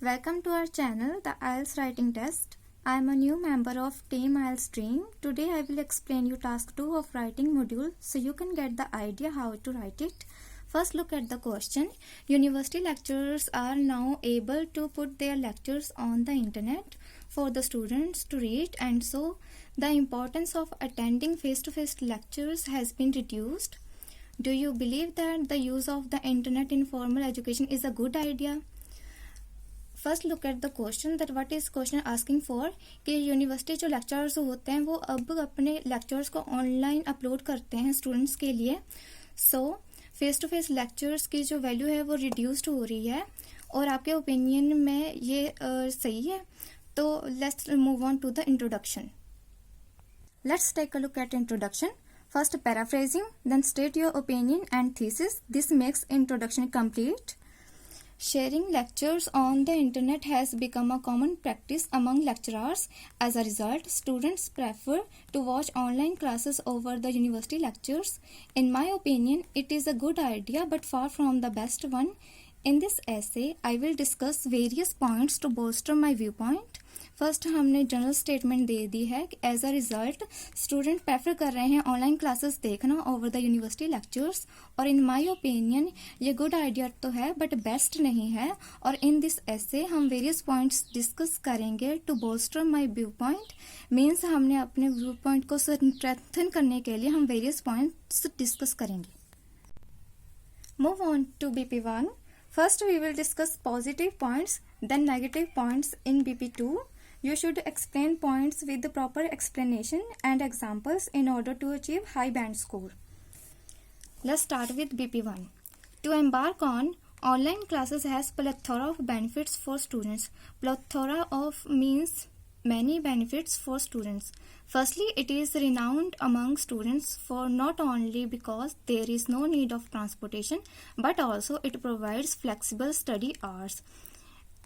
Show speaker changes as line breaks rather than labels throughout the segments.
Welcome to our channel, the IELTS Writing Test. I am a new member of Team IELTS Dream. Today I will explain you task 2 of writing module so you can get the idea how to write it. First, look at the question. University lecturers are now able to put their lectures on the internet for the students to read, and so the importance of attending face-to-face lectures has been reduced. Do you believe that the use of the internet in formal education is a good idea? First look at the question that what is question asking for कि university जो lecturers होते हैं वो अब अपने lectures को online upload करते हैं स्टूडेंट्स के लिए. So face to face lectures की जो वैल्यू है वो रिड्यूस्ड हो रही है और आपके ओपिनियन में ये सही है. तो let's move on to the introduction. Let's take a look at introduction. First paraphrasing, then state your opinion and thesis. This makes introduction complete. Sharing lectures on the internet has become a common practice among lecturers. As a result, students prefer to watch online classes over the university lectures. In my opinion, it is a good idea but far from the best one. In this essay, I will discuss various points to bolster my viewpoint. First हमने general statement दे दी है कि as a result student prefer कर रहे हैं online classes देखना over the university lectures. और इन माय ओपिनियन ये गुड आइडिया तो है बट बेस्ट नहीं है. और इन दिस ऐसे हम वेरियस पॉइंट्स डिस्कस करेंगे to bolster my viewpoint. Means हमने अपने व्यू पॉइंट को स्ट्रेंथन करने के लिए हम वेरियस पॉइंट्स डिस्कस करेंगे. Move on to BP1. First we will discuss positive points, then negative points in BP2. You should explain points with the proper explanation and examples in order to achieve high band score. Let's start with BP1. To embark on online classes has plethora of benefits for students. Plethora of means many benefits for students. Firstly, it is renowned among students for not only because there is no need of transportation, but also it provides flexible study hours.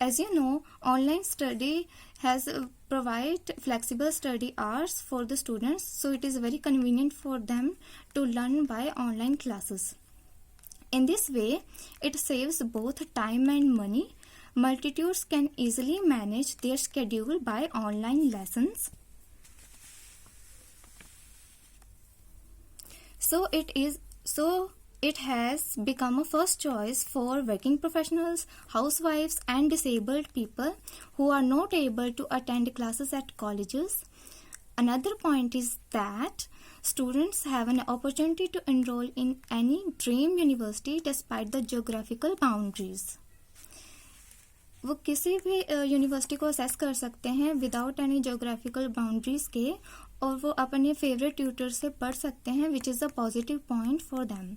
As you know, online study has provide flexible study hours for the students, so it is very convenient for them to learn by online classes. In this way, it saves both time and money. Multitudes can easily manage their schedule by online lessons. It has become a first choice for working professionals, housewives, and disabled people who are not able to attend classes at colleges. Another point is that students have an opportunity to enroll in any dream university despite the geographical boundaries. वो किसी भी university को assess कर सकते हैं without any geographical boundaries के, और वो अपने फेवरेट ट्यूटर से पढ़ सकते हैं, which is a positive point for them.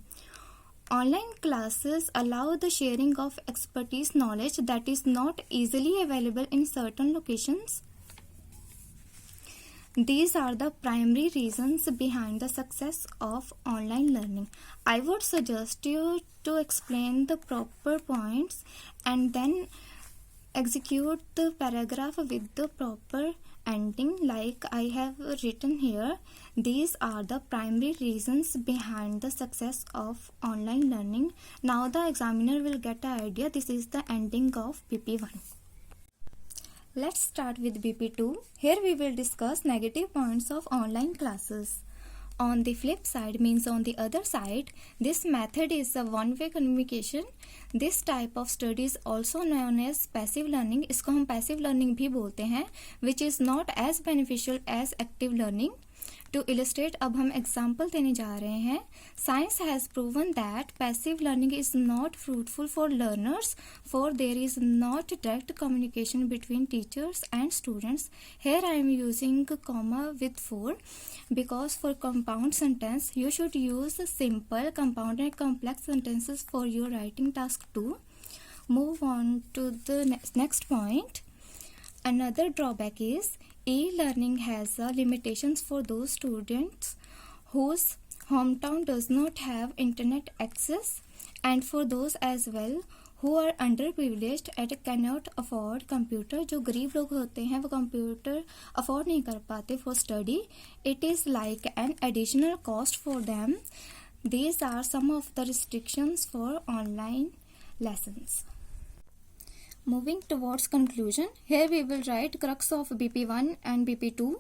Online classes allow the sharing of expertise knowledge that is not easily available in certain locations. These are the primary reasons behind the success of online learning. I would suggest you to explain the proper points and then execute the paragraph with the proper ending like I have written here. These are the primary reasons behind the success of online learning. Now the examiner will get an idea. This is the ending of BP1. Let's start with BP2. Here we will discuss negative points of online classes. On the flip side, means on the other side, this method is a one-way communication. This type of study is also known as passive learning. इसको हम passive learning भी बोलते हैं, which is not as beneficial as active learning. To illustrate, अब हम example देने जा रहे हैं. Science has proven that passive learning is not fruitful for learners, for there is not direct communication between teachers and students. Here I am using comma with for, because for compound sentence you should use simple, compound and complex sentences for your writing task too. Move on to the next point. Another drawback is e-learning has limitations for those students whose hometown does not have internet access, and for those as well who are underprivileged and cannot afford computer. जो गरीब लोग होते हैं वो computer afford नहीं कर पाते for study. It is like an additional cost for them. These are some of the restrictions for online lessons. Moving towards conclusion, here we will write crux of BP1 and BP2.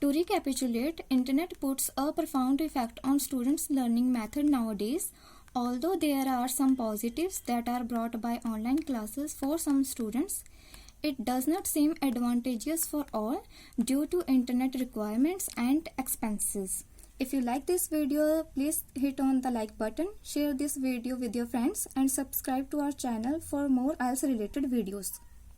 To recapitulate, internet puts a profound effect on students' learning method nowadays. Although there are some positives that are brought by online classes for some students, it does not seem advantageous for all due to internet requirements and expenses. If you like this video, please hit on the like button, share this video with your friends and subscribe to our channel for more IELTS related videos.